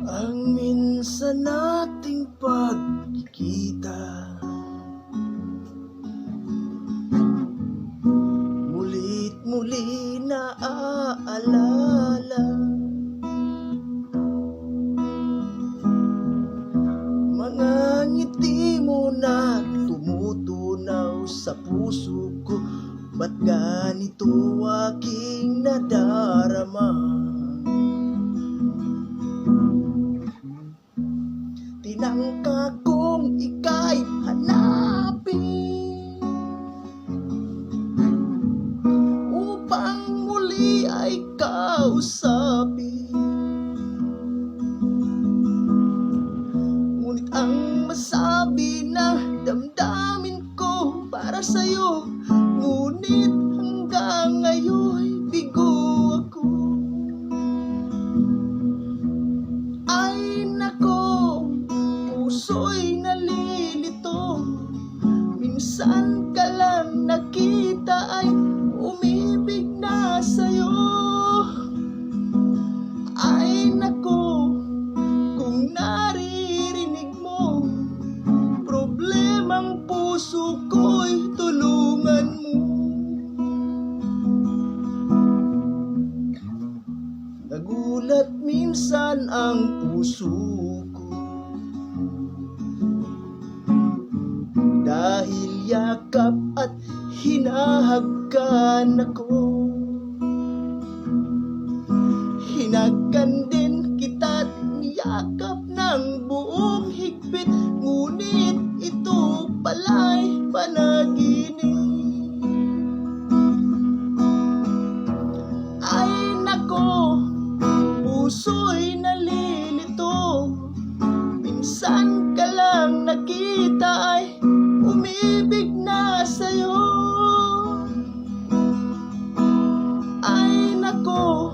Ang minsan nating pagkikita, muli't muli na aalala. Mga ngiti mo na tumutunaw sa puso ko, ba't ganito aking nadarama? Tinangka kong ika'y hanapin upang muli ay kausapin. Ngunit ang masabi na damdamin ko para sa'yo, ngunit hanggang ngayon bigo ako. Ay nako, puso'y nalilito. Minsan ka lang nakita ay umibig na sa'yo. Ay nako, kung naririnig mo problemang puso ko'y tulungan mo. Nagulat minsan ang puso ko dahil yakap at hinahagkan ako. Hinagkan din kita't niyakap ng buong higpit, ngunit ito pala'y panaginip. Ay nako, puso'y nalilito. Minsan ka lang nakita ay umibig na sa'yo. Ay nako,